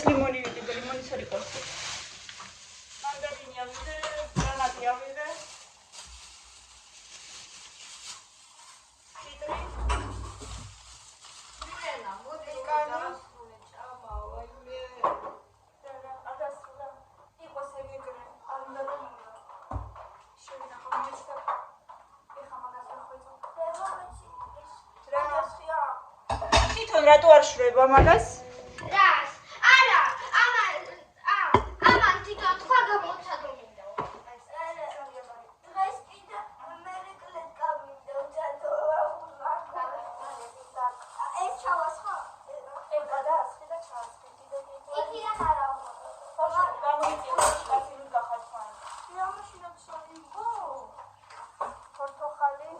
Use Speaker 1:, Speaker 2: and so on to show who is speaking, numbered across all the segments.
Speaker 1: ლიმონი ვიყიდე, ლიმონის არ იყოს. მანდარინი ავიღე, გრანატი ავიღე. ციტრუსი. მილენა, მოდი გასული ჭამა, ვაიმე. აგასულა. იყოს ეგრე, არ უნდა დამოვა. შევინახავ მისკა. ეხა მაგას არ ხვეწო. თვითონ რატო არ შრება მაგას?
Speaker 2: რას? არა, ამან თვითონ თქვა გამოცადო მინდა. დღეს კიდე მერეკლეთ გამინდა უჯადოა. ეს ჩავას ხო?
Speaker 1: ეს გადაასხი და ჩაასხი კიდე.
Speaker 2: იქიდან არა უნდა.
Speaker 1: გამოიწია კაცი ნუ გახარცმან.
Speaker 2: მაშინა ჩადი.
Speaker 1: პორტოხალი.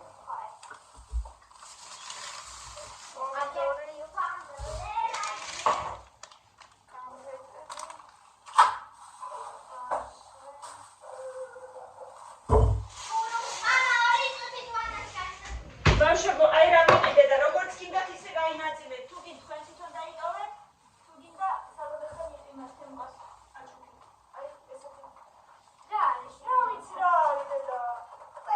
Speaker 1: ბავშვებო, აი რა მიყიდე და როგორც გინდათ ისე გაინაწილეთ. თუ გინდ თქვენ თვითონ დაიკავეთ, თუ გინდა საბოლოო მიყიმას თემას აჩუქი. აი ესეთი.
Speaker 2: რა არის?
Speaker 1: რა ვიცი რა არის დედა.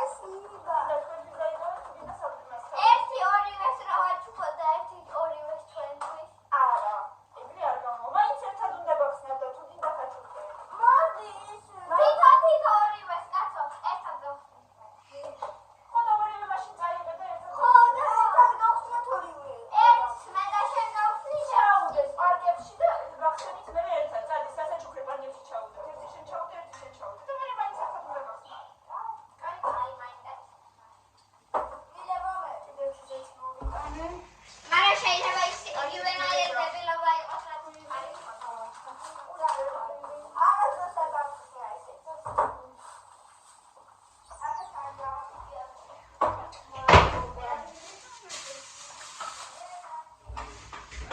Speaker 2: ეს მინდა.
Speaker 1: და თქვენ დაიკავეთ, თუ გინდა საბოლოო.
Speaker 2: ერთი ორივეს რა ვაჩუქო და ერთი ორივეს ჩვენთვის.
Speaker 1: არა. ეგრე არ გამო. მაინც ერთად უნდა გახსნათ და თუ გინდა გაჩუქე.
Speaker 2: მოდი ის. თითო ორივეს კაცო, ერთად გავხსნით.
Speaker 1: ხო და ორივე მაშინ წაიღე და ერთად.
Speaker 2: ხო და ერთად გავხსნით ორივე. ერთს მე და შენ გავხსნით.
Speaker 1: ჩაუდეს პარკებში და გახსენით მე ერთად. წადი სასაჩუქრე პარკებში ჩაუდეთ. ერთი შენ ჩაუდე, ერთი შენ ჩაუდე. და მე მაინც ერთად უნდა გახსნათ.
Speaker 2: აი მაინდა.
Speaker 1: მილება მე კიდევ შეძეც მოვიტანე.
Speaker 2: მაგრამ შეიძლება ის ორივენაირი დებილობა იყოს რა თქმა უნდა.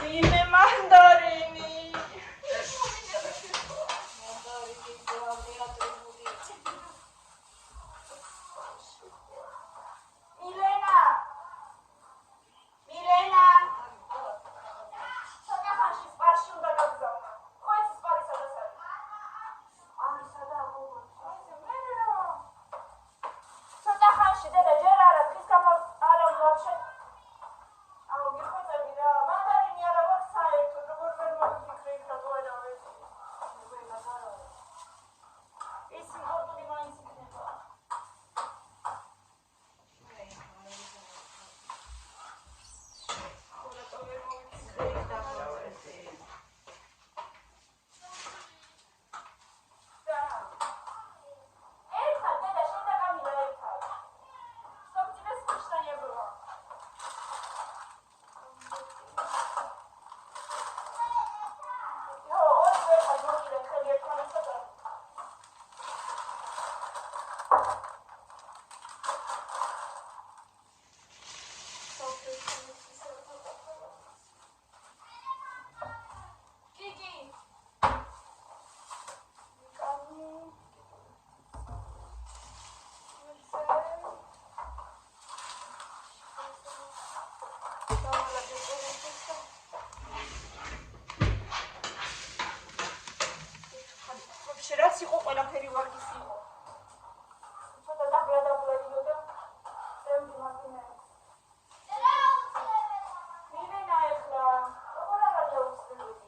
Speaker 1: ვინმე მანდარინი. მილენა. ცოტა ხანში სპარში უნდა გაგზავნა. ხო ეს სპარი სადაც არის? არის სადაა გოგო. ცოტა ხანში დედა ჯერ არა დღის გამო არა ვაფშე. აუ გიხვეწები რა. მანდარინი არა მაქვს საერთოდ როგორ ვერ მოვიფიქრე იქ რა გვერავე. ის იმპორტული მაინც იქნება. რაც იყო ყველაფერი ვარგის იყო. ცოტა დაბლა იყო და წევდი მაქინე. მილენა ეხლა როგორ არა დაუსწრებდი.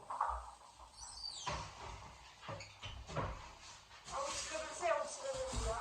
Speaker 1: აუცილებლია.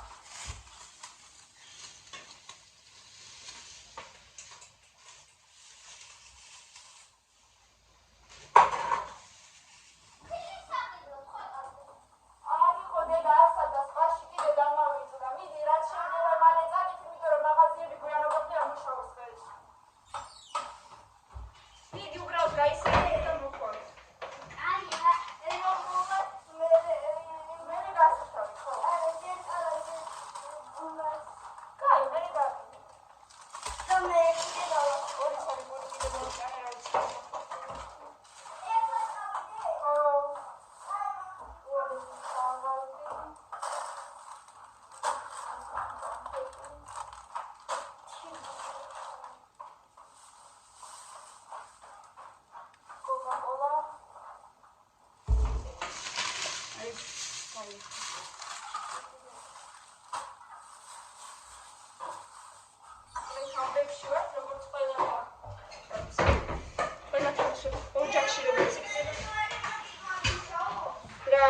Speaker 1: წლებში ვარ, როგორც ყველა თამაში ოჯახში როგორც იქნება. რა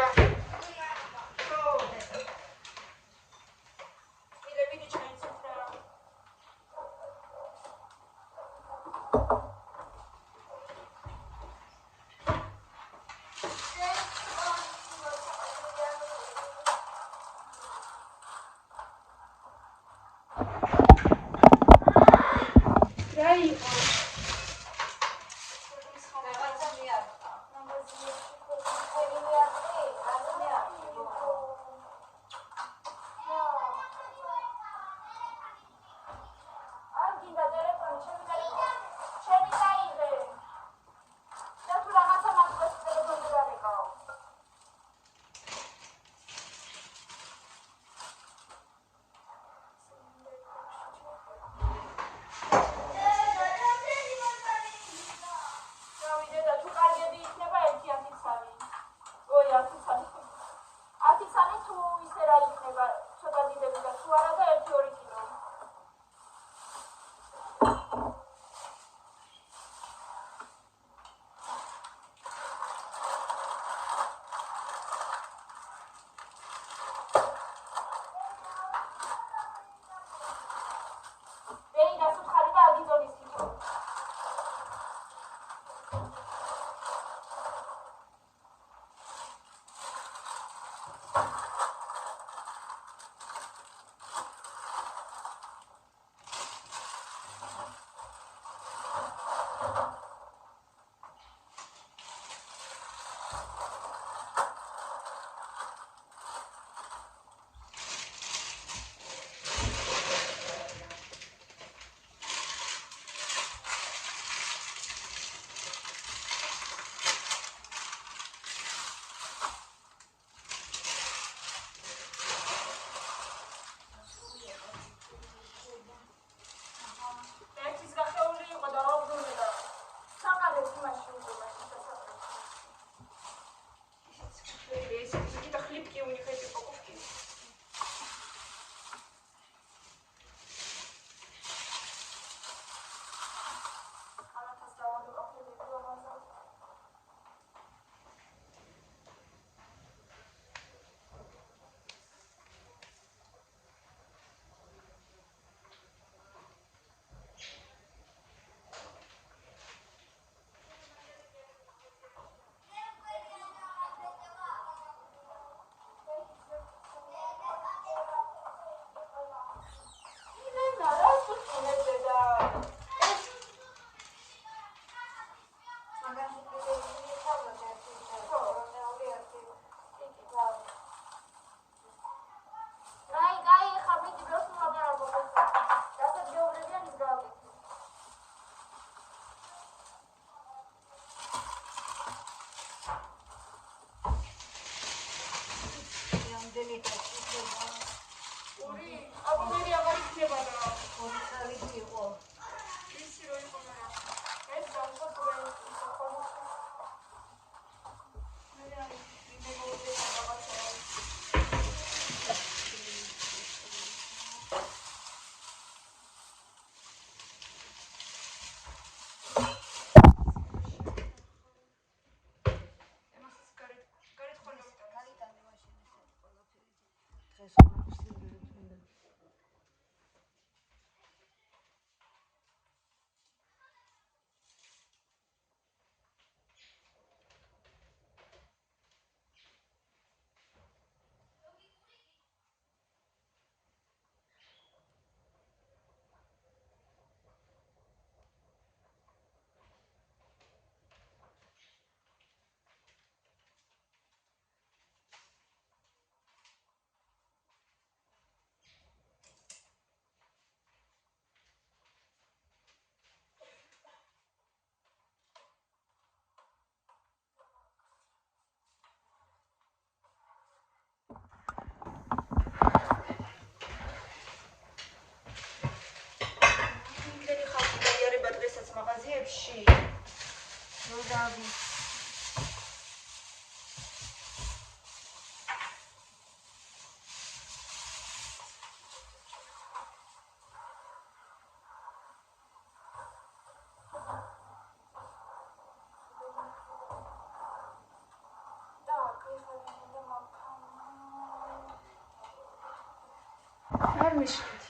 Speaker 1: მიშკით.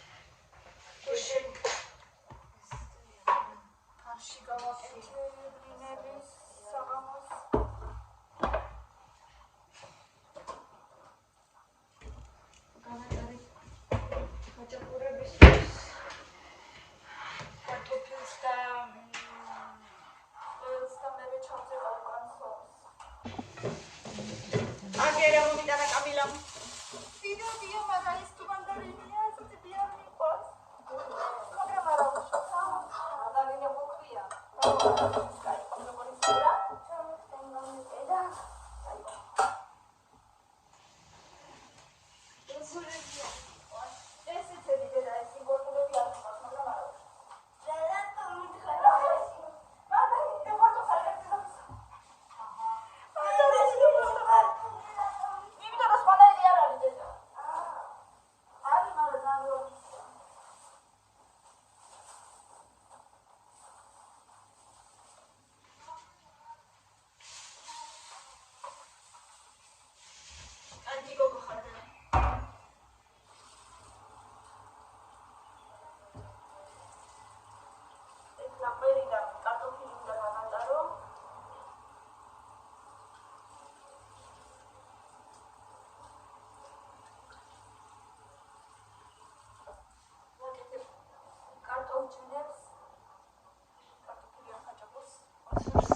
Speaker 1: შენ ფარში გავაკეთე ბლინების საღამოს. განაჭარი ხაჭაპურებისთვის კარტოფილს და ყველს და მე ჩავწერ უკან სოუსს. აგერა მომიტანა კამილამ. დიო, მაგრამ ის თუ მანდარინია, ასეთი დიარ მიყვარს. მაგრამ არა უშოთა. მანდარინი მოქვია. კაი, როგორ ისურა? ჩამოსტენგამედა. ესურებია. ესეც ედი და ეს იმპორტულები არ მოყავს, მაგრამ არა. და თუმცა მანდარინი პორტოხალი გაწევს. აჰა. მანდარინი პორტოხალი. იმიტომ რომ სპანელი არ არის დედა. არის, მაგრამ ძალიან როდის. ანტი გოგო ხარ და. ეხლა ყველიდან კარტოფილი უნდა გავატარო. კარტოფილებს კარტოფილი ახაჭაპოს ასურს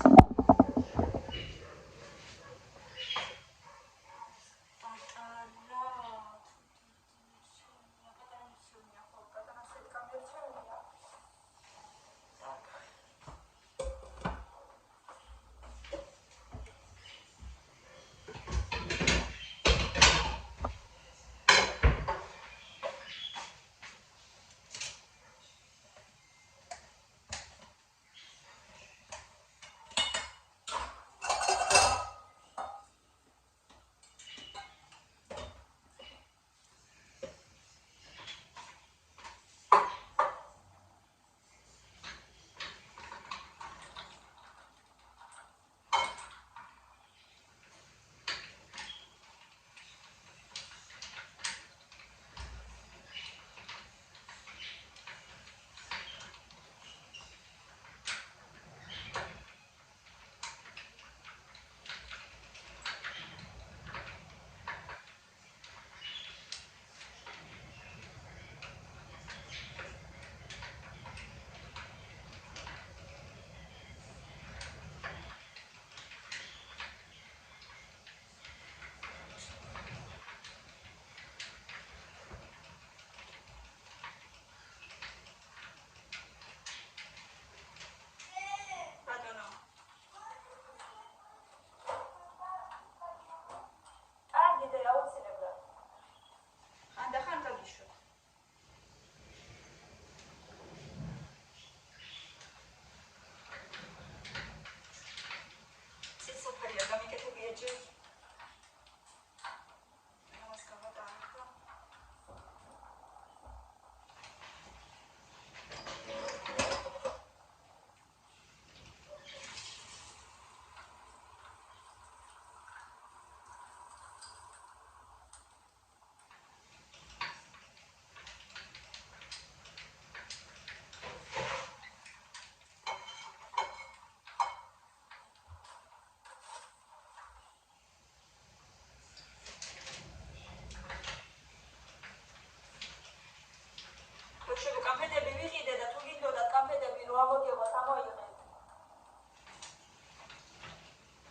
Speaker 1: შეგო კამფეტები ვიყიდე და თუ გინდოდათ კამფეტები რო ამოდიოთ ამოიღეთ.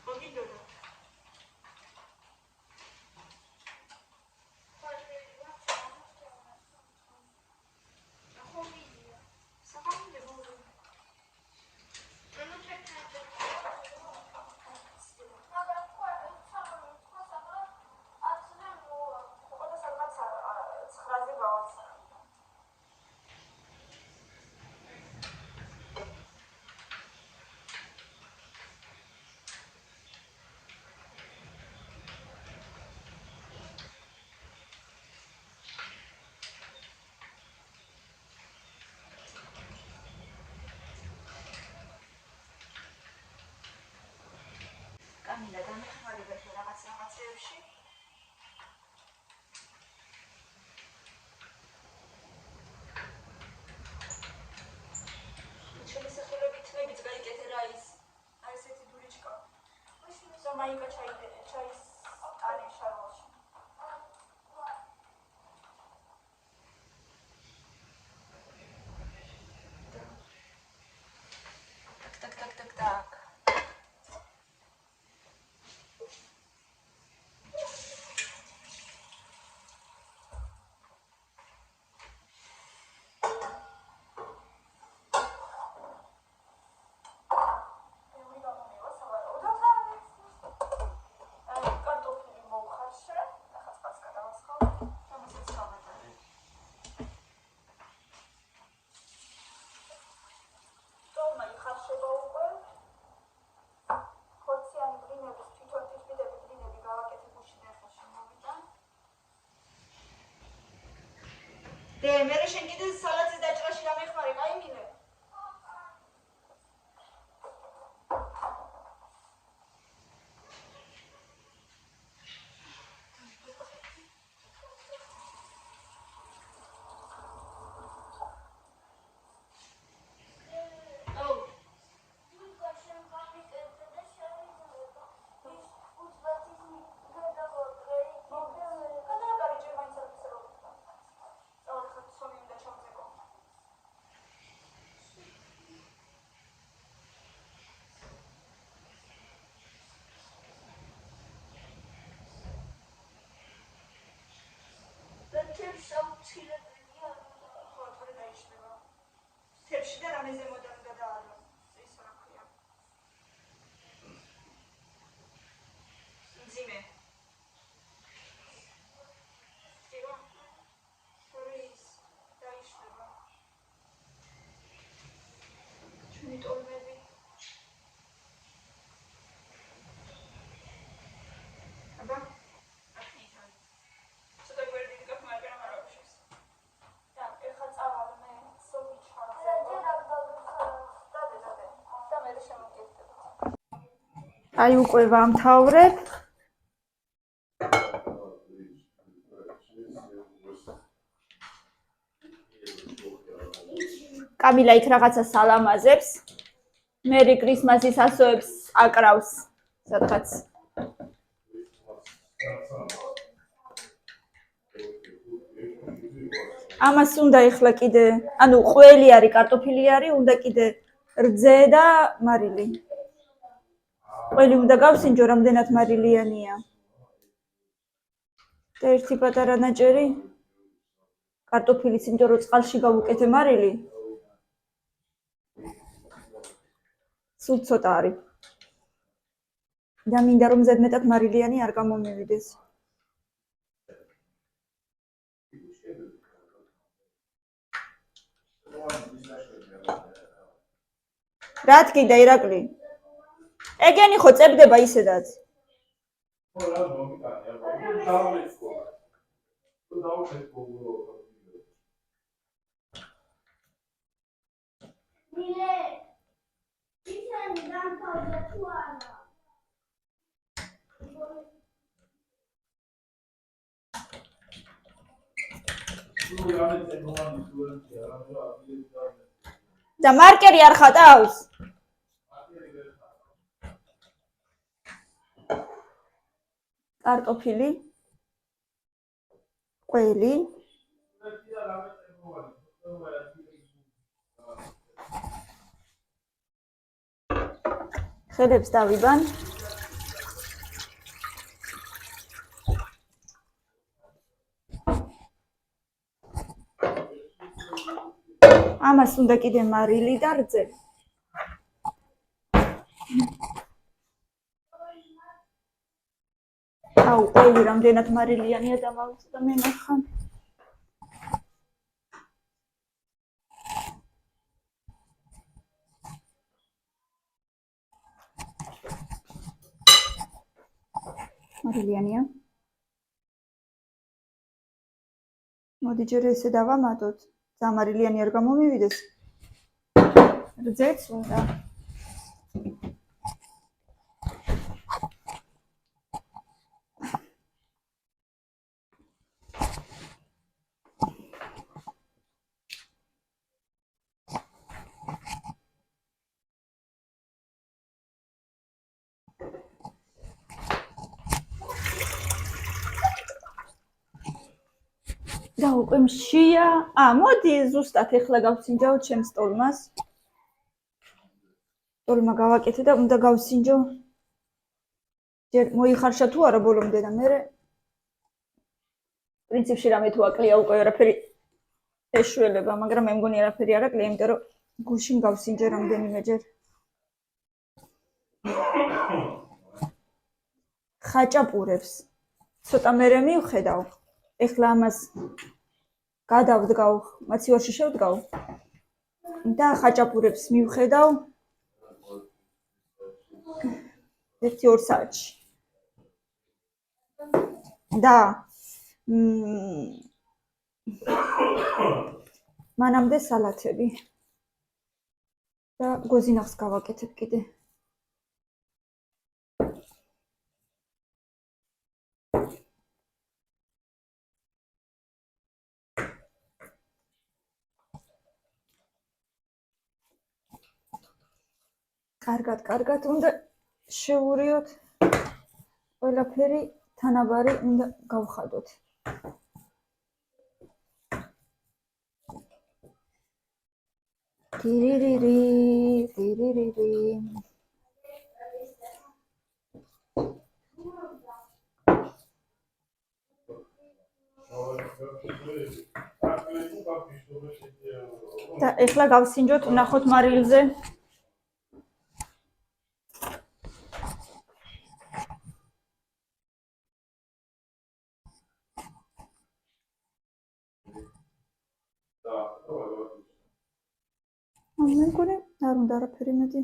Speaker 1: ხო გინდოდა? კამილა დამეხმარებაში რაღაცეებში Maika chai ani sharmoshi. Tak. მე შენ კიდე სალათის დაჭრაში დამეხმარე, კაი მინე. თებში და რამე ზემოდან უნდა დაადო. ის რა ქვია. მძიმე. ჭირო. ის დაიშლება. ჩვენი ტოლმები. აბა აი უკვე ვამთავრებ. კამილა იქ რაღაცა სალამაზებს. მერი კრისმასის ასოებს აკრავს სადღაც. ამას უნდა ეხლა კიდე, ანუ ყველი არის, კარტოფილი არის, უნდა კიდე რძე და მარილი. ყველი უნდა გავსინჯო, რამდენად მარილიანია. და ერთი პატარა ნაჭერი კარტოფილის, იმიტომ რომ წყალში გავუკეთე მარილი. სულ ცოტა არის. და მინდა რომ ზედმეტად მარილიანი არ გამომივიდეს. რა თქიდა ირაკლი? ეგენი ხო წებდება ისედაც. და მარკერი არ ხატავს? კარტოფილი, ყველი, ხელებს დავიბან. ამას უნდა კიდე მარილი და რძე. აუ, ყველი რამდენად მარილიანია და მოვიწდა მე ნახან. მარილიანია. მოდი ჯერ ესე დავამატოთ. დამარილიანი არ გამომივიდეს. რძეც უნდა.
Speaker 3: და უკვე მშია. მოდი ზუსტად ეხლა გავსინჯავ ჩემს ტოლმას. ტოლმა გავაკეთე და უნდა გავსინჯო. ჯერ მოიხარშა თუ არა ბოლომდე და მე პრინციპში რამე თუ აკლია უკვე არაფერი ეშველება, მაგრამ მე მგონი არაფერი არ აკლია, იმიტომ რომ გუშინ გავსინჯე რამდენიმეჯერ. ხაჭაპურებს ცოტა მერე მივხედავ. ეხლა ამას გადავდგავ, მაცივარში შევდგავ და ხაჭაპურებს მივხედავ 1-2 საათში. და მანამდე სალათები და გოზინახს გავაკეთებ კიდე. კარგად უნდა შევურიოთ. ყველაფერი თანაბარი უნდა გავხადოთ. ტირირირი. და ეხლა გავსინჯოთ, ვნახოთ მარილზე. მე მგონი არ უნდა არაფერი მეტი.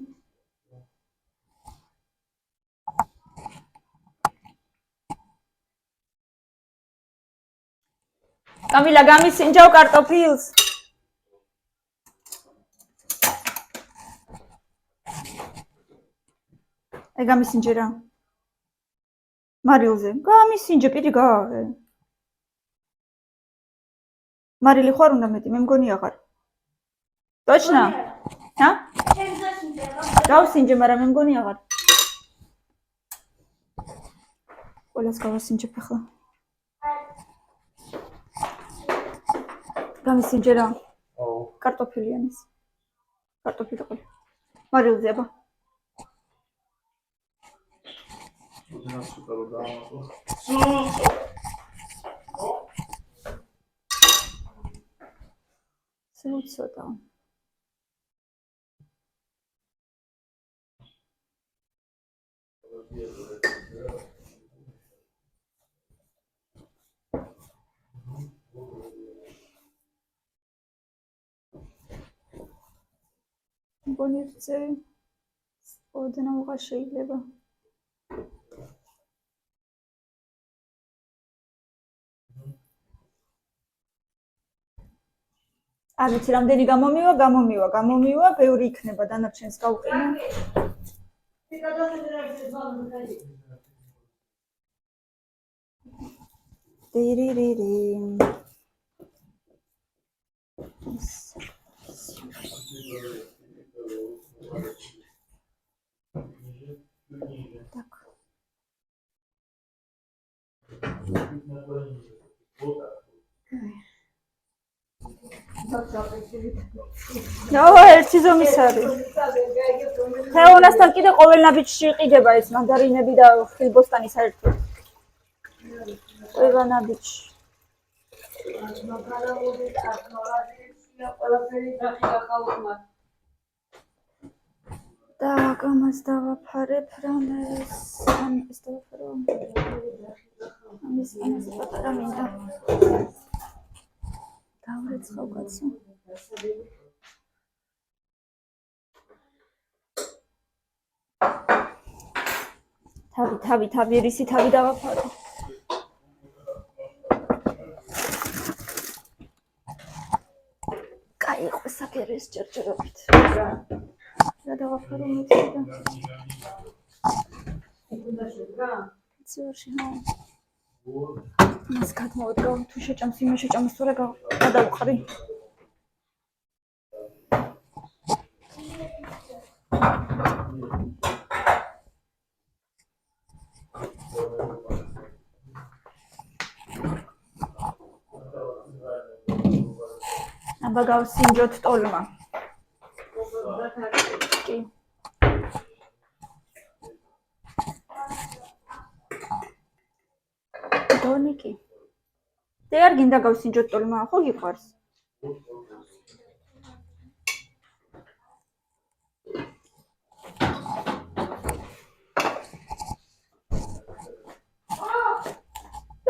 Speaker 3: კამილა, გამისინჯავ კარტოფილს. აი გამისინჯე რა. მარილზე. გამისინჯე, პირი გააღე. მარილი ხარ უნდა მეტი, მე მგონი აღარ. Точно? გავსინჯე, მაგრამ მე მგონი აღარ. ყველას გავასინჯებ ახლა. გამისინჯე რა. კარტოფილი ამის. კარტოფილი ყოლ. მარილზე აბა. ცოტა. მგონიერთზე ოდნავ უღარ შეიძლება. არ ვიცი რამდენი გამომივა, ბევრი იქნება დანარჩენს გავყინე. ტირირირი. Так. ერთი ზომის არის. ხეოვნასთან კიდე ყოველ ნაბიჯში იყიდება ეს მანდარინები და ხილბოსტანი საერთოდ. ყველა ნაბიჯში. Так, ამას დავაფარებ რამეს. ეს დავაფარო. ამის პატარა მინდა. დავრეცხავ კაცო. თავი, რისი თავი დავაფარო. კაი იყო საკერეს ჯერჯერობით. რა დავაფარო მეტი და. ცურში ხო. მას გადმოვდგავ, თუ შეჭამს, იმე შეჭამს, თუ რა გადავყრი. აბა გავსინჯოთ ტოლმა. კი. დონიკი. და არ გინდა გავსინჯოთ ტოლმა, ხო გიყვარს?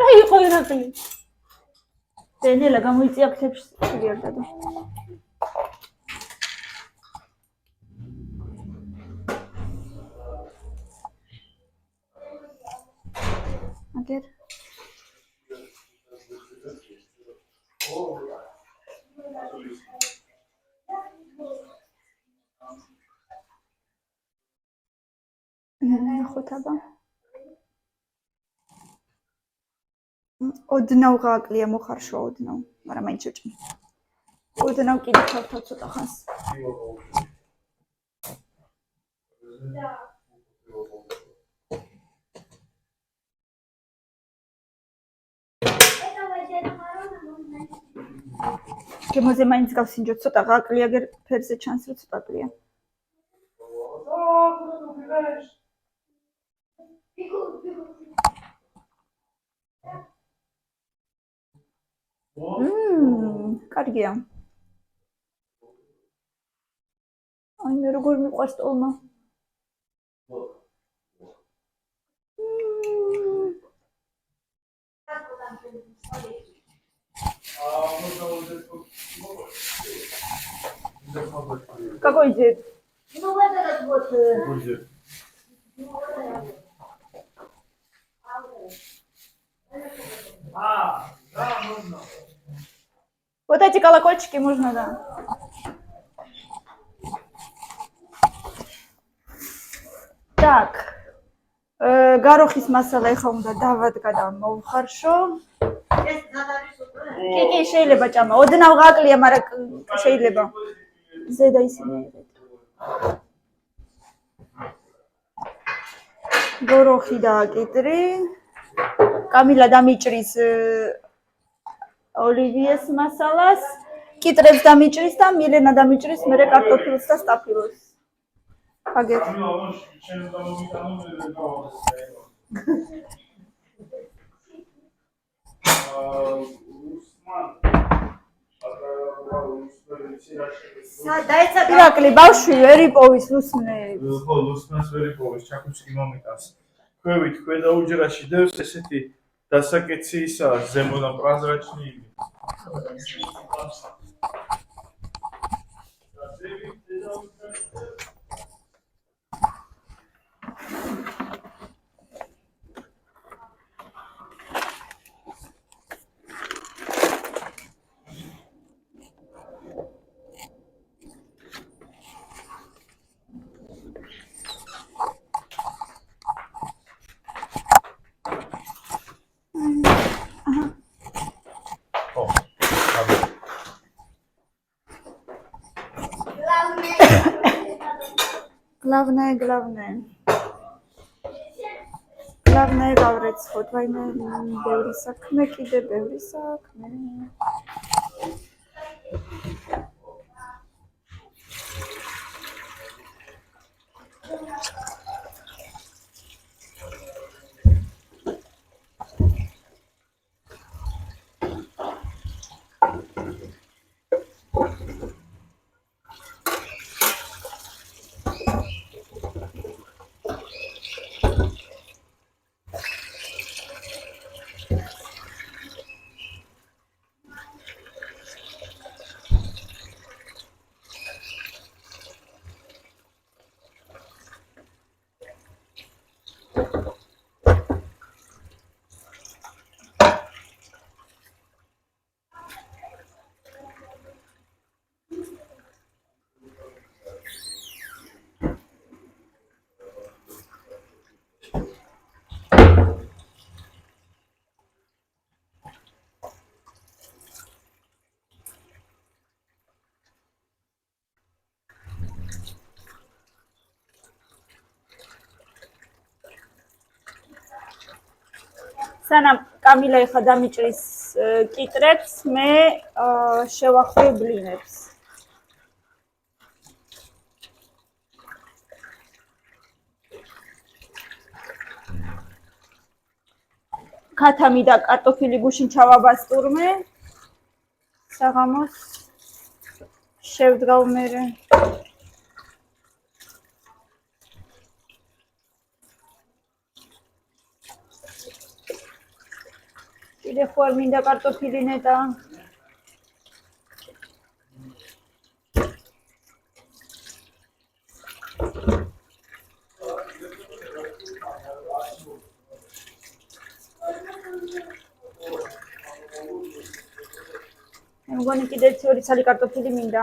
Speaker 3: რა იყო ირაკლი? დენელა გამოიწია ქლებში შეგერდა და აგერ ხოთაბა ოდნავ გააკლია მოხარშვა ოდნავ, მაგრამ მაინც შეჭმე. ოდნავ კიდე თავ ცოტა ხანს. გემოზე მაინც გავსინჯოთ ცოტა გააკლია, აგერ ფერზე ჩანს რომ ცოტა კლია. კარგია. აი მე როგორ მიყვარს ტოლმა. Какой дед?
Speaker 1: Ну вот этот вот.
Speaker 4: Да, можно.
Speaker 3: Вот эти колокольчики можно, да. Так. გაროხის მასალა ეხლა უნდა დავადგა და მოვხარშო. კი, შეიძლება ჭამა. ოდნავ გააკლია, მაგრამ შეიძლება. ზედა ისინი აიღეთ. გოროხი დააკიტრი. კამილა დამიჭრის ოლივიეს მასალას, კიტრებს დამიჭრის და მილენა დამიჭრის მერე კარტოფილს და სტაფილოს. აგეთ. ირაკლი ბავშვი ვერ იპოვის ლუსმნებს.
Speaker 4: ხო, ლუსმნებს ვერ იპოვის, ჩაქუჩი მომიტანს. ქვევით ქვედა უჯრაში დევს ესეთი დასაკეცი ისაა ზემოდან პრაზრაჩნიი.
Speaker 3: Главное გავრეცხოთ, ვაიმე ბევრი საქმე, კიდე ბევრი საქმე. სანამ კამილა ეხლა დამიჭრის კიტრებს, მე შევახვევ ბლინებს. ქათამი და კარტოფილი გუშინ ჩავაბასტურმე. საღამოს შევდგავ მერე. კიდე ხوار მინდა კარტოფილი ნეტა. მგონი კიდე 2 ცალი კარტოფილი მინდა.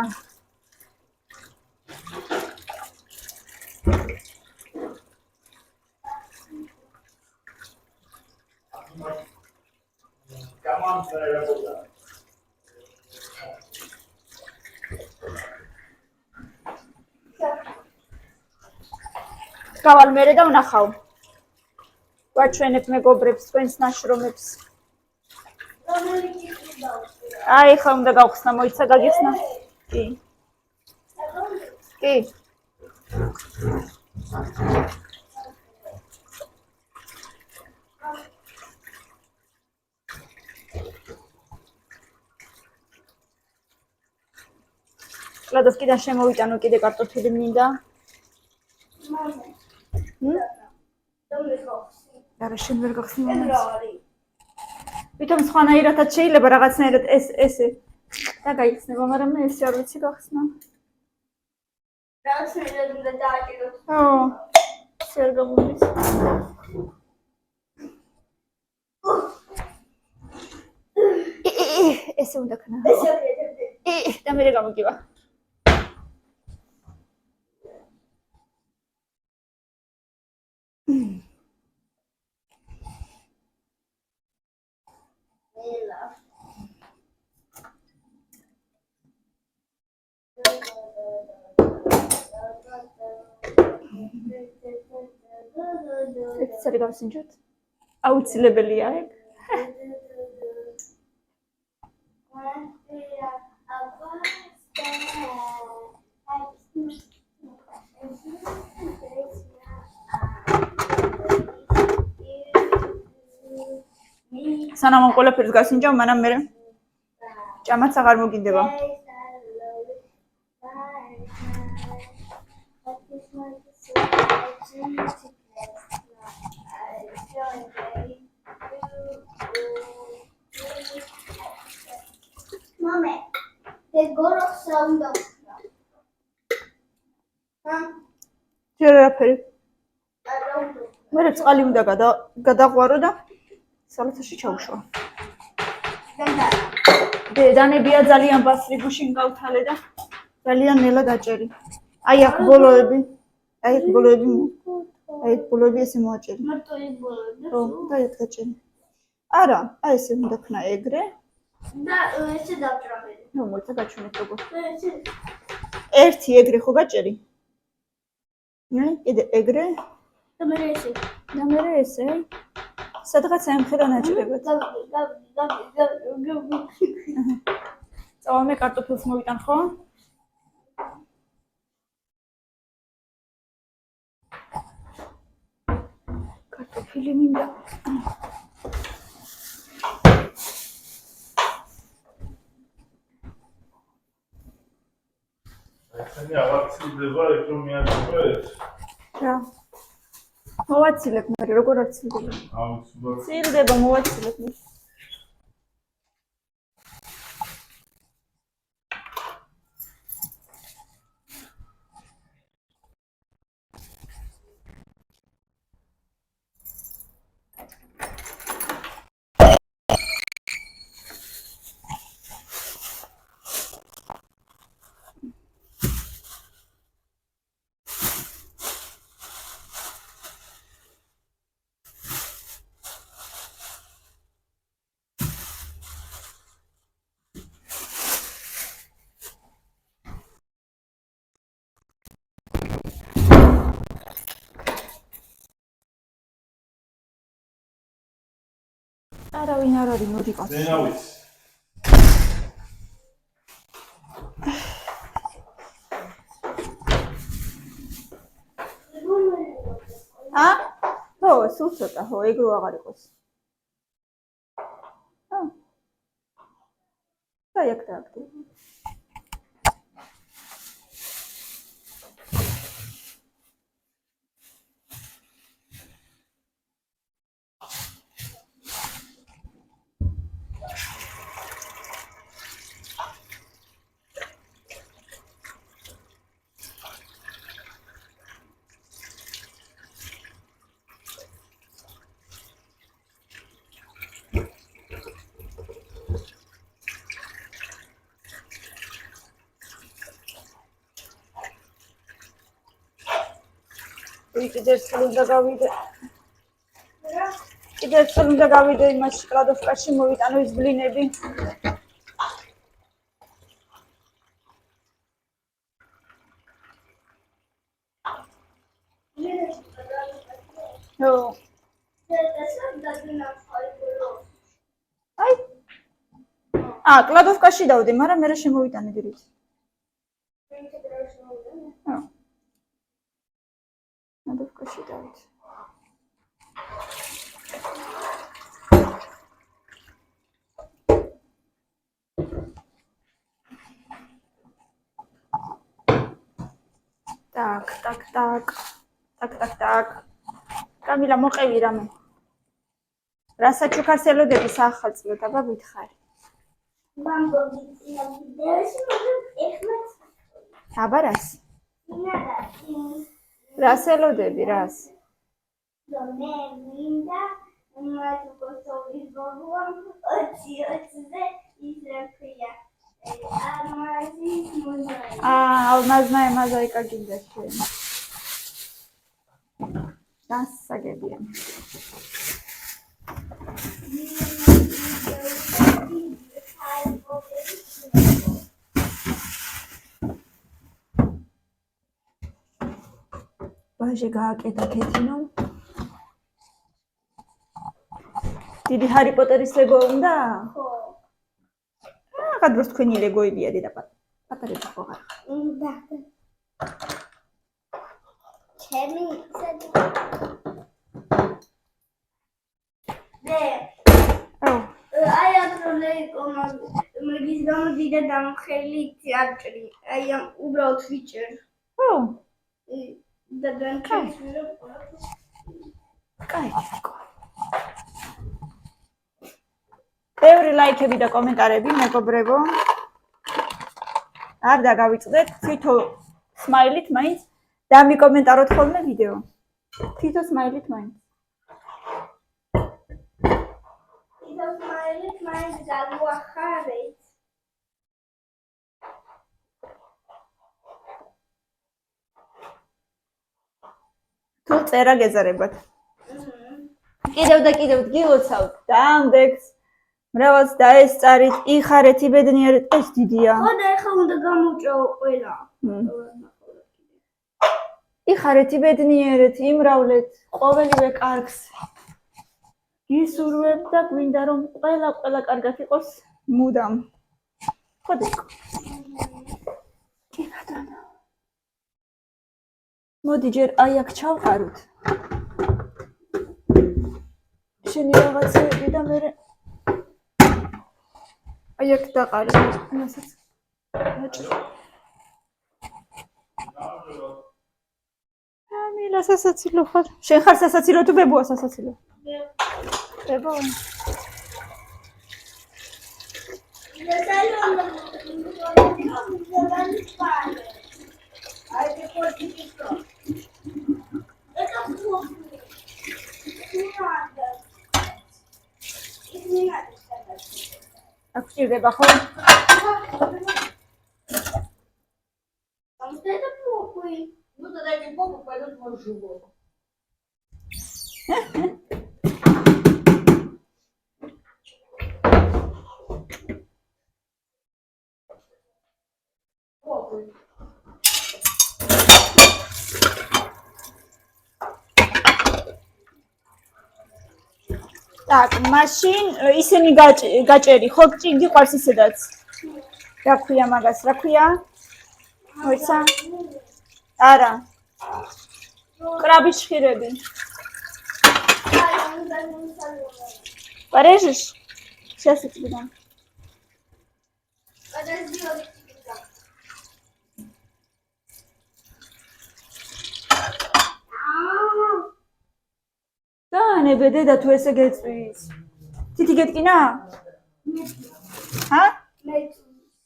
Speaker 3: გავალ მერე და ვნახავ. ვაჩვენებ მეგობრებს თქვენს ნაშრომებს. აი ხა უნდა გავხსნა, მოიცა გაგიხსნა? კი. კი. კლადოვკიდან შემოვიტანო კიდე კარტოფილი მინდა. არა, შენ ვერ გახსნი მომents. ვითომ სხვანაირადაც შეიძლება რაღაცნაირად ესე და გაიხსნება, მაგრამ მე ესე არ ვიცი გახსნა.
Speaker 1: რაღაცნაირად უნდა დააჭიროთ.
Speaker 3: ო, ესე არ გამომდის. ესე უნდა ქნა.
Speaker 1: ესე ვიეთებდი.
Speaker 3: და მერე გამოგივა. ეს არის გავსინჯოთ. აუცილებელია ეგ. სანამ ამ ყველაფერს გასინჯავ, მანამ მე ჭამაც აღარ მოგინდება.
Speaker 2: Mame, te gorok sound of.
Speaker 3: ჯერაფერი. მე წყალი უნდა გადაყვარო და სალათაში ჩავუშვა. დედანებია ძალიან ბასრი გუშინ გავთალე და ძალიან ნელა დაჭერი. აი აქ ბოლოები. აი აქ ბოლოები ესე მოაჭერი.
Speaker 1: მარტო ის ბოლოები.
Speaker 3: ხო, და ეს დაჭერი. არა, აი ესე უნდა ქნა ეგრე.
Speaker 1: და ესე დავჭრაბე.
Speaker 3: ნუ მოიცა გაჩვენეთ როგორ.
Speaker 1: ესე.
Speaker 3: ერთი ეგრე ხო გაჭერი? კიდე ეგრე
Speaker 1: და მე ესე.
Speaker 3: და მე ესე. სადღაც ემხრა ნაჭრებად. წავამე კარტოფილს მოვიტან ხო? კარტოფილი მინდა.
Speaker 4: ახლა ავაცილდება რომ მიაწყვეთ.
Speaker 3: რა. მოვაცილებ მე როგორ არ ცილდება? ცილდება მოვაცილებ მე. არავინ არ არის, მოდი კაცო.
Speaker 4: მე რა ვიცი.
Speaker 3: ხო, სულ ცოტა, ხო, ეგ რო აღარ იყოს. და იქ დააგდე. კიდევ უნდა გავიდე. კიდევ უნდა გავიდე იმაში კლადოვკაში მოვიტანო ის ბლინები. ნო. აი. კლადოვკაში დავდე, მაგრამ მე რა შემოვიტანე დირით. კლადოვკაში დავდე. Так. კამილა მოყევი რამე. რასაც უკარსელოდები საახალწლოდ, აბა გითხარი. აბა რას? რას ელოდები, რას?
Speaker 1: მე მინდა მათგოსოვის გოგო 20-ზე ისრაფია.
Speaker 3: ალმაზნა მოზაიკა გინდა შენ. დასაგებია. ბაჟე გააკეთა ქეთინო. დიდი ჰარი პოტერის ლეგო უნდა?
Speaker 1: ხო.
Speaker 3: რა დროს თქვენი ლეგოებია დედა პატარები ხო არა?
Speaker 1: უნდა. ჩემი ისეთი. აი აკროლეიკო მაგის გამოდიდა დამხელი თეატრი. აი ამ უბრალოდ ვიჭერ.
Speaker 3: ხო.
Speaker 1: და განქეს ვირო.
Speaker 3: კაი. ბევრი ლაიქები და კომენტარები მეგობრებო. არ დაგავიწყდეთ თვითო სმაილით მაინც დამიკომენტაროთ ხოლმე ვიდეო. თვითო სმაილით მაინც.
Speaker 1: თვითო სმაილით მაინც გაგვახარეთ.
Speaker 3: თუ წერა გეზარებათ. კიდევ და კიდევ გილოცავთ დამდეგს. მრავალს დაესწარით, იხარეთ, იბედნიერეთ, ეს დიდია.
Speaker 1: ხო და ეხლა უნდა გამოვჭაო ყველა.
Speaker 3: იხარეთ, იბედნიერეთ, იმრავლეთ, ყოველივე კარგს. გისურვებ და გვინდა რომ ყველა კარგად იყოს მუდამ. ხოდიკო. კი ბატონო. მოდი ჯერ აი აქ ჩავყაროთ. შენი რაღაცები და მე აი აქ დაყარი მასაც. ამილა სასაცილო ხარ. შენ ხარ სასაცილო თუ ბებოა სასაცილო? ბებო. აქჭირდება ხო?
Speaker 1: Ну тогда не помню, пойдет мой живот.
Speaker 3: Так, მაშინ ისინი გაჭერი, ხო, გიყვარს ისედაც. რა ქვია მაგას, რა ქვია? მოიცა? არა. კრაბის შხირები. Порежешь? Сейчас я тебе дам. და ნებედე და თუ ესე გეწვის. თითი გეტკინა? ჰა?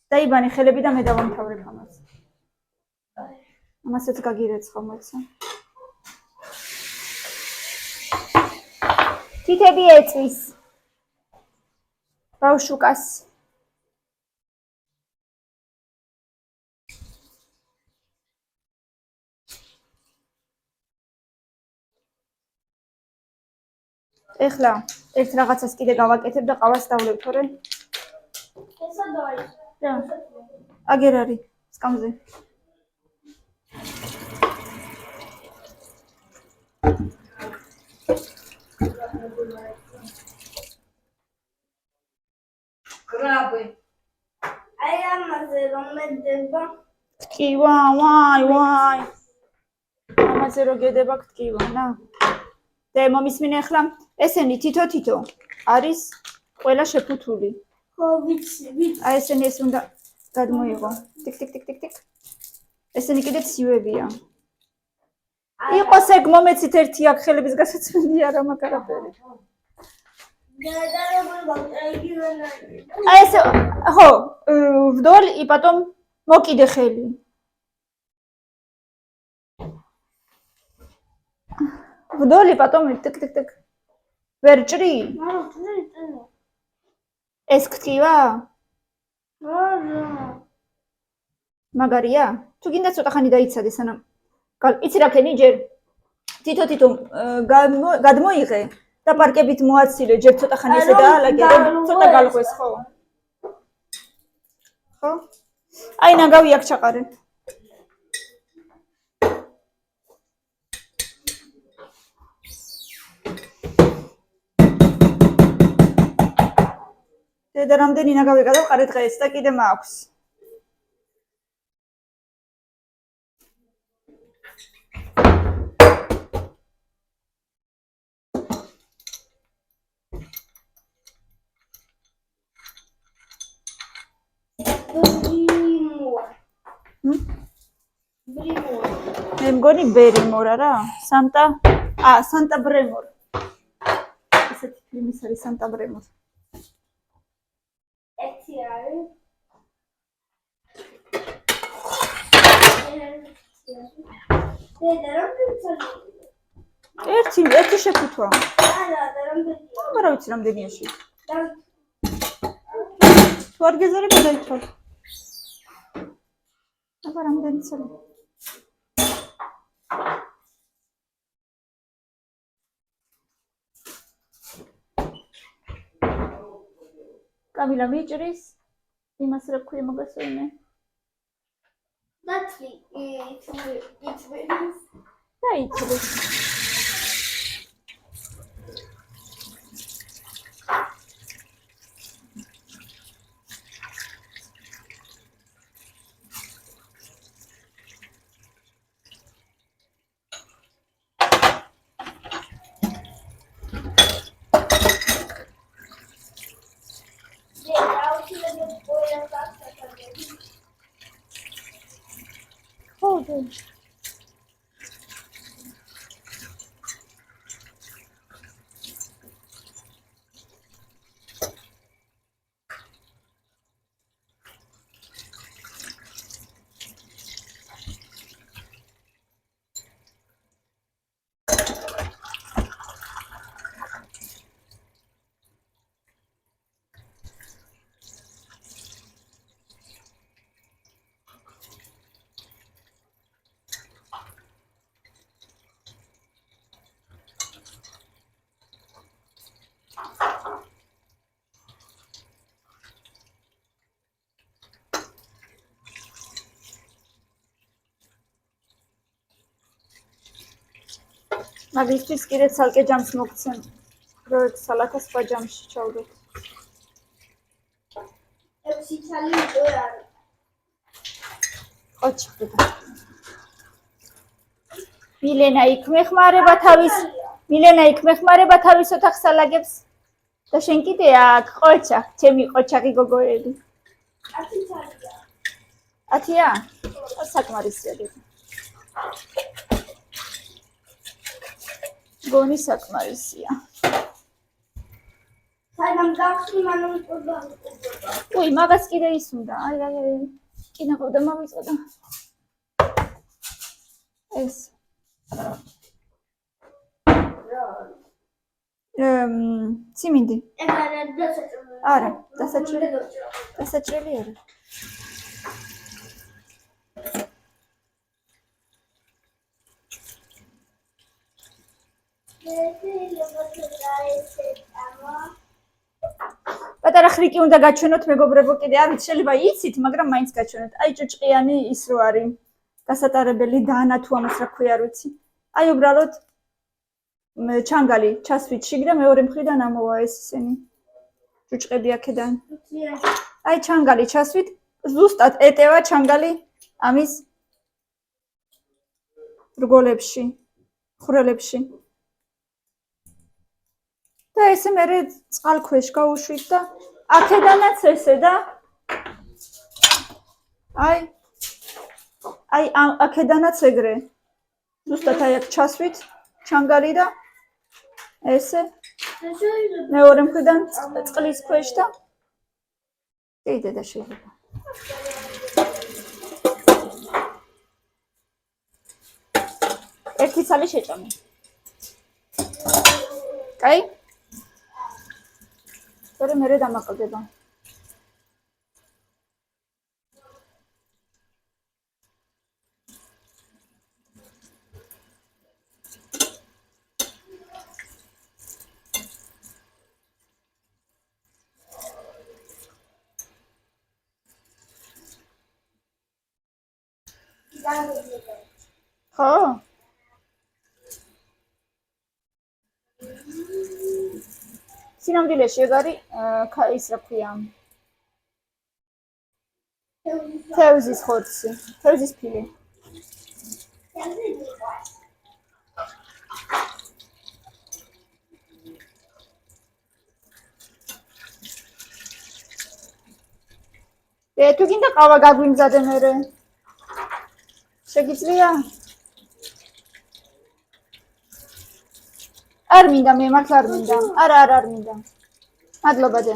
Speaker 3: დაიბანი ხელები და მე დავამთავრებ ამას. ამასაც გაგირეცხო მოიცა. თითები ეწვის. ბავშვუკას. ეხლა ერთ რაღაცას კიდე გავაკეთებ და ყავას დავლებ, თორე? რა? აგერ არის, სკამზე.
Speaker 1: კრაბი. აი ამაზე რომ მედება.
Speaker 3: ტკივა, ვაი. ამაზე რო გედება ტკივა, ნა. და მომისმინე ახლა ესენი თითო არის ყველა შეფუთული.
Speaker 1: ხო, ვიცი.
Speaker 3: აი ესენი ეს უნდა გადმოიღო. ტიკ. ესენი კიდე ცივებია. იყოს ეგ მომეცით ერთი აქ ხელების გასაცმელი არა მაგარაფერი. აი ესე ხო, вдоль и потом მოკიდე ხელი. Вдоль и потом тык. ვერ ჭრი? ეს ქტივა? მაგარია? თუ გინდა ცოტა ხანი დაიცადე სანამ. იცი რა ქენი ჯერ თითო გადმოიღე და პარკებით მოაცილე ჯერ ცოტა ხანი ესე დაალაგე და ცოტა გალღვეს ხო? ხო? აი ნაგავი აქ ჩაყარე. და რამდენი ნაგავი გადავყარე დღეს და კიდე მაქვს. მე მგონი ბერიმორა რა? სანტა ბრემორ. ესეთი ფილმის არის სანტა ბრემორ.
Speaker 1: ერთი არის. და რამდენი
Speaker 3: ერთი შეფუთვა.
Speaker 1: არა, და რამდენი?
Speaker 3: არა ვიცი რამდენიაში. თუ არ გეზარი გადაითვალ. აბა რამდენი წელი? კამილა მიჭრის იმას რა ქვია მაგასოინე?
Speaker 1: დათლი იწვევის.
Speaker 3: დაიწვის. მაგისთვის კიდე ცალკე ჯამს მოგცემ. პროექტ სალათას პაჯამში ჩავდოთ.
Speaker 1: ექვსი ცალი უკვე არის.
Speaker 3: ოჩი ხდება. მილენა იქ მეხმარება თავის ოთახს ალაგებს და შენ კიდე აქ ყოჩა, ჩემი ყოჩაღი გოგოები.
Speaker 1: 10 ცალია.
Speaker 3: 10-ია? საკმარისია გეგი. გონი საკმარისია.
Speaker 1: სანამ გახსნი მანამ ყობა.
Speaker 3: უი, მაგას კიდე ის უნდა. აი. კიდე ყოდა მოვიწყდა. ეს. ციმინდი.
Speaker 1: ეს არის დასაჭრელი.
Speaker 3: არა, დასაჭრელი არა. პატარა ხრიკი უნდა გაჩვენოთ მეგობრებო, კიდე არ ვიცი, შეიძლება იცით, მაგრამ მაინც გაჩვენოთ. აი ჭუჭყიანი ის რო არის დასატარებელი დანა თუ ამას რა ქვია არ ვიცი. აი უბრალოდ ჩანგალი ჩასვით შიგ და მეორე მხრიდან ამოვა ეს ისენი ჭუჭყები აქედან. აი ჩანგალი ჩასვით, ზუსტად ეტევა ჩანგალი ამის რგოლებში, ხვრელებში. და ესე მერე წყალქვეშ გაუშვით და აქედანაც ესე და აი აქედანაც ეგრე. ზუსტად აი აქ ჩასვით ჩანგალი და ესე მეორე მხრიდან წყლის ქვეშ და კიდე და შეიძლება. ერთი ცალი შეჭამე. კაი? მერე დამაყრდება. ხო? სინამდვილეში ეგ არის ის რა ქვია თევზის ხორცი, თევზის ფილი. თუ გინდა ყავა გაგვიმზადე მერე. შეგიძლია? არ მინდა მე მართლა არ მინდა. არა არ მინდა. მადლობა დე.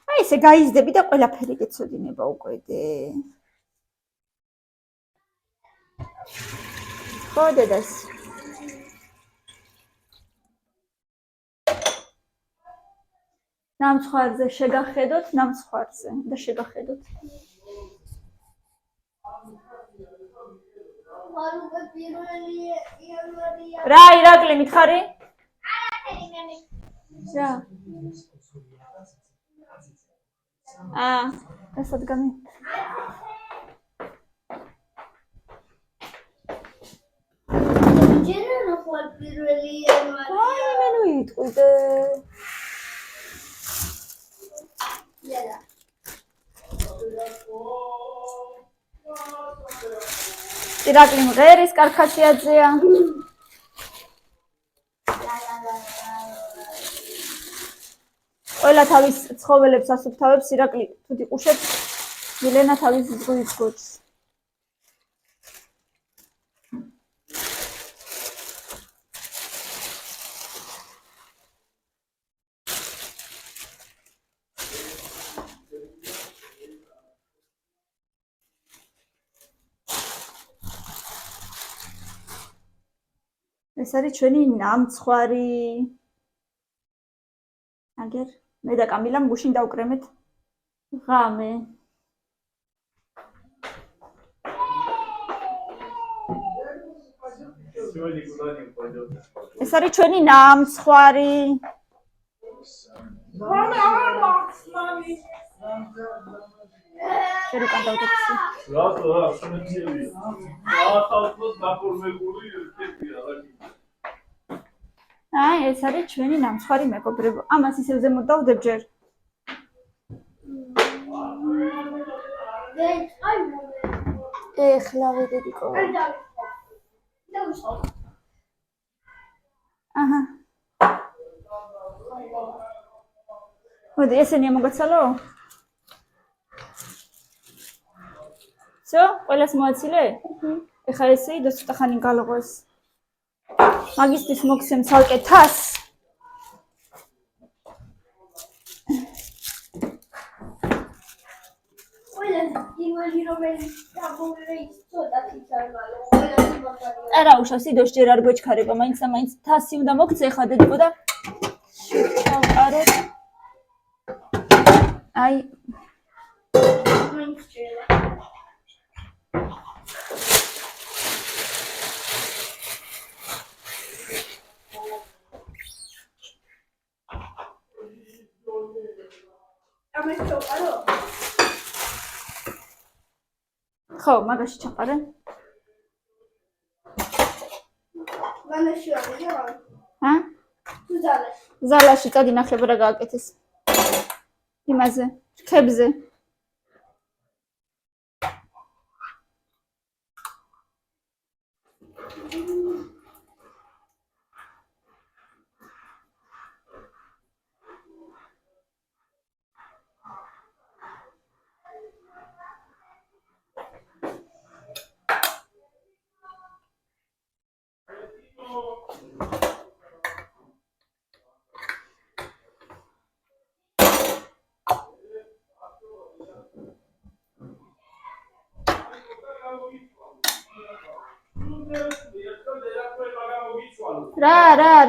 Speaker 3: აი ესე გაიზდები და ყველაფერი გეცოდინება უკვე დე. ხო დედას. ნამცხვარზე შეგახედოთ, ნამცხვარზე და შეგახედოთ. რა ირაკლი მითხარი? რა? დასადგამი.
Speaker 1: ჯერა ხვალ პირველი იანვარია.
Speaker 3: აი მე ნუ იტყვიდე.
Speaker 1: იალა.
Speaker 3: ირაკლი მღერის კარქაციაძეა. ყველა თავის ცხოველებს ასუფთავებს ირაკლი თუთ იყუშებს მილენა თავის ზღვის გოჩს. ეს არის ჩვენი ნამცხვარი. აგერ მე და კამილამ გუშინ დავკრემეთ ღამე. ეს არის ჩვენი ნამცხვარი. შენ უკან დავდექცი.
Speaker 4: რატო რა, შემეძიებია. ახალწლად დაფორმებული ერთებია რა.
Speaker 3: აი, ეს არის ჩვენი ნამცხვარი მეგობრებო. ამას ისევ ზემოთ დავდებ ჯერ. ეხლა ვიდიდიკო. აჰა. მოდი, ესენია მოგაცალო? всё, ყველას მოაცილე? ეხლა ესე და ცოტა ხანი გალღვეს. მაგისტრის მოგცემ ცალკე თას. არა უშავს იდოს ჯერ არ გვეჩქარება, მაინც და მაინც თასი უნდა მოგცე ხა დედიკო და შევყაროთ. აი ხო, მაგაში ჩაყარე. ჰა? ზალაში წადი ნახევრა რა გააკეთეს. იმაზე, რქებზე.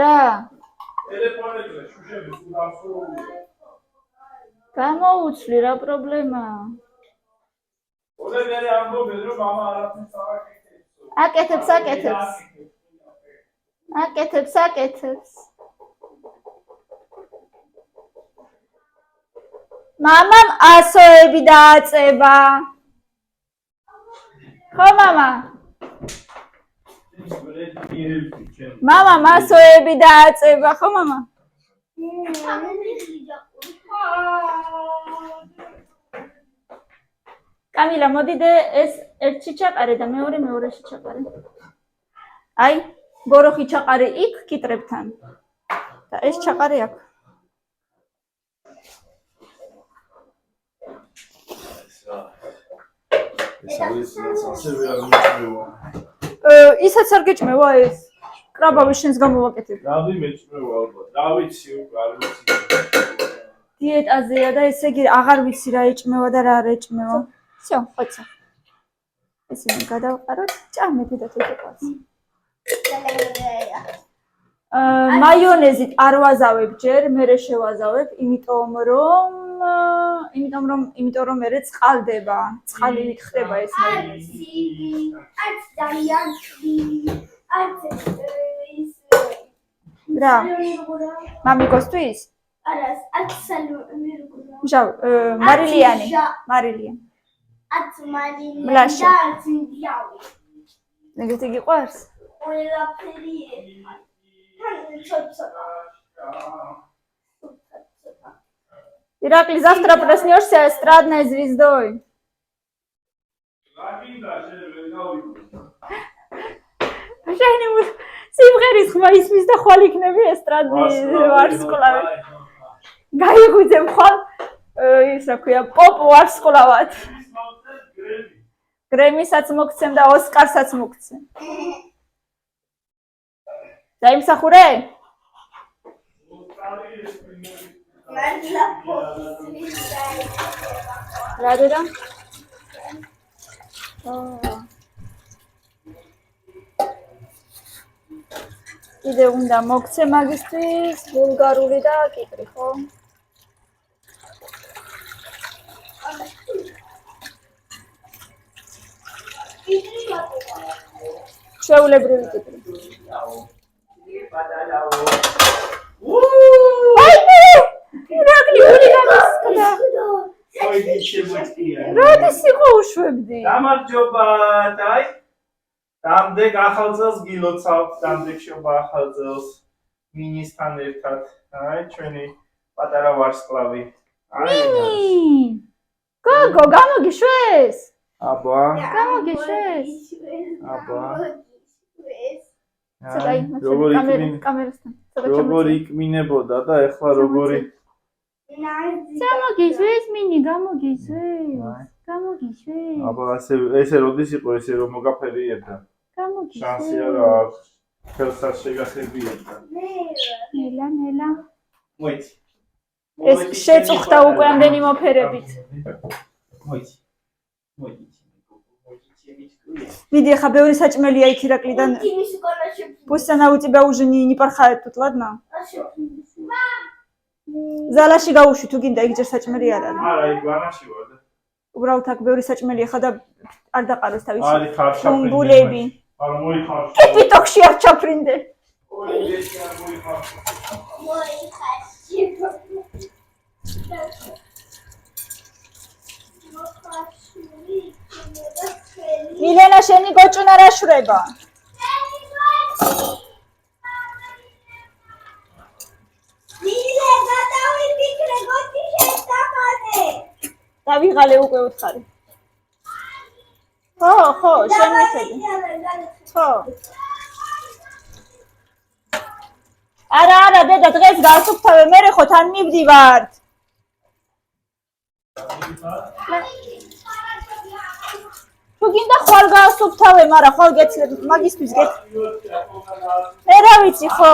Speaker 3: რა.
Speaker 4: ტელეფონებზე შუშები სულამსროლია.
Speaker 3: გამოუცვლი რა პრობლემა?
Speaker 4: ორეგერი ამბობენ რომ მამა არაფერს არ
Speaker 3: აკეთებს. მამამ ასოები დააწება. ხო მამა? მამამ ასოები დააწება, ხო მამა? კამილა, მოდი და ეს ერთში ჩაყარე და მეორეში ჩაყარე. აი, ბოროხი ჩაყარე იქ კიტრებთან. და ეს ჩაყარე აქ. ისაც არ გეჭმევა ეს. კრაბავი შენს გამოვაკეთებ.
Speaker 4: რამე მეჭმევა ალბათ. რა ვიცი უკვე არ ვიცი.
Speaker 3: დიეტაზეა და ესე იგი აღარ ვიცი რა ეჭმევა და რა არ ეჭმევა. всё, ხოცა. ესენი გადავყაროთ. ჭამეთ და თეთრყავს. მაიონეზით არ ვაზავებ ჯერ, მერე შევაზავებ, იმიტომ რომ მერე წყალდება. წყალივით ხდება ეს მაიონეზი.
Speaker 1: არც ძალიან
Speaker 3: რა? მამიკოსთვის?
Speaker 1: არა, არც სალონი.
Speaker 3: მჟავ, მარილიანი.
Speaker 1: არც მარილიანი
Speaker 3: მლაშე.
Speaker 1: და არც ინდიავი.
Speaker 3: ეგეთი გიყვარს?
Speaker 1: ყველაფერი ცოტა.
Speaker 3: Иракли, завтра проснешься эстрадной звездой. სიმღერის ხმა ისმის და ხვალ იქნები ესტრადნი ვარსკვლავად. გაიღვიძე მხოლ ის რა ქვია, პოპ ვარსკვლავად. გრემისაც მოგცემ და ოსკარსაც მოგცემ. დაიმსახურე? რა დედა? კიდე უნდა მოგცე მაგისტრის ბულგარული და კიპრი, ხო? ჩვეულებრივი კიპრი. ირაკლი გული გამისკდა. როდის იყო უშვებდი?
Speaker 4: გამარჯობა, დაი. დამდეგ ახალ წელს გილოცავთ, დამდეგ შობა ახალ წელს მინისთან ერთად. აი, ჩვენი პატარა ვარსკვლავი.
Speaker 3: მინი! გოგო, გამოგიშვეს?
Speaker 4: აბა.
Speaker 3: გამოგიშვეს?
Speaker 4: აბა.
Speaker 3: ცოტა კამერასთან.
Speaker 4: როგორ იქმინებოდა და ეხლა როგორი
Speaker 3: გამოგიშვეს მინი, გამოგიშვეს. გამოგიშვეს.
Speaker 4: აბა ესე როდის იყო ესე რომ მოგაფერიერდა?
Speaker 3: გამოგიშვეს.
Speaker 4: შანსი არა აქვს. ხელსაც შეგახებიერდა.
Speaker 3: ნელა.
Speaker 4: მოიცი.
Speaker 3: ეს შეწუხდა უკვე ამდენი მოფერებით.
Speaker 4: მოიცი.
Speaker 3: Види, я хабеური საჭმელია იქ ირაკლიდან. Пусть она у тебя уже не порхает тут, ладно? ზალაში გაუშვი თუ გინდა იქ ჯერ საჭმელი არ არის.
Speaker 4: არა, იქ ვანაში ვარ და.
Speaker 3: უბრალოდ აქ ბევრი საჭმელი ხა და არ დაყაროს თავისი.
Speaker 4: არის ხარშაფრინდე.
Speaker 3: ბულები.
Speaker 4: არ მოიხარშო.
Speaker 3: ტიკტოკში არ ჩაფრინდე.
Speaker 4: ოი, ეს არ მოიხარშო. მილენა შენი გოჭუნა რა შრება?
Speaker 1: მილე გადავიფიქრე გოთი შეესაბამე.
Speaker 3: დავიღალე უკვე უთხარი. ხო, შენ მიხედი. ხო. არა, დედა დღეს გასუფთავე, მე ხო თან მივდივართ. თუ გინდა ხვალ გაასუფთავე, მაგრამ ხვალ გეცლებ, მაგისთვის გეთ. მე რა ვიცი ხო?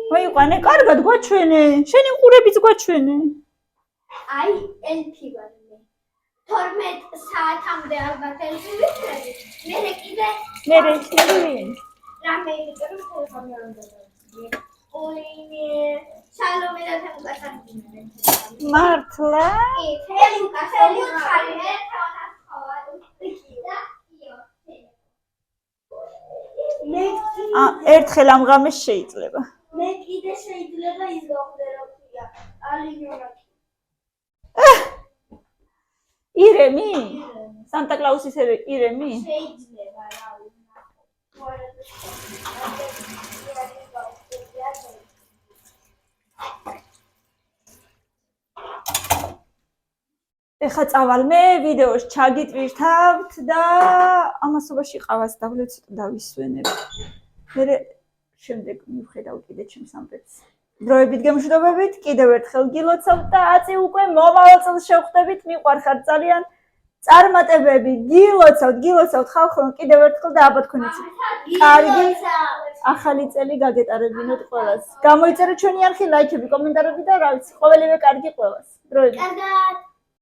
Speaker 3: მოიყვანე, კარგად გვაჩვენე. შენი ყურებიც გვაჩვენე.
Speaker 2: აი, ელფი ვარ მე. 12 საათამდე ალბათ ელფი ვიქნები. მე კიდე რამე იმიტომ რომ ტელეფონი არ უნდა დავიწყე. ოინე, სალომე და თემუკასარდინე.
Speaker 3: მართლა?
Speaker 2: კი, თემუკასელი ხარი ერთმანეთს ხავარ. და იო.
Speaker 3: ერთხელ ამ ღამეს შეიძლება.
Speaker 1: მე კიდე შეიძლება ის გავხდე რა ქვია. ალინიონაკი.
Speaker 3: ირემი? სანტა კლაუსის ირემი?
Speaker 1: შეიძლება რა
Speaker 3: ეხა წავალ მე ვიდეოს ჩაგიტვირთავთ და ამასობაში ყავას დავლეთ ცოტა დავისვენებ. მე შემდეგ მივხედავ კიდე ჩემს ამბებს. დროებით გემშვიდობებით, კიდევ ერთხელ გილოცავთ და აწი უკვე მომავალ წელს შევხვდებით, მიყვარხართ ძალიან. წარმატებები, გილოცავთ ხალხო, კიდევ ერთხელ და აბა თქვენიც. კარგი ახალი წელი გაგეტარებინოთ ყველას. გამოიწერეთ ჩვენი არხი, ლაიქები, კომენტარები და რა ვიცი, ყოველივე კარგი ყველას. დროებით.
Speaker 1: კარგად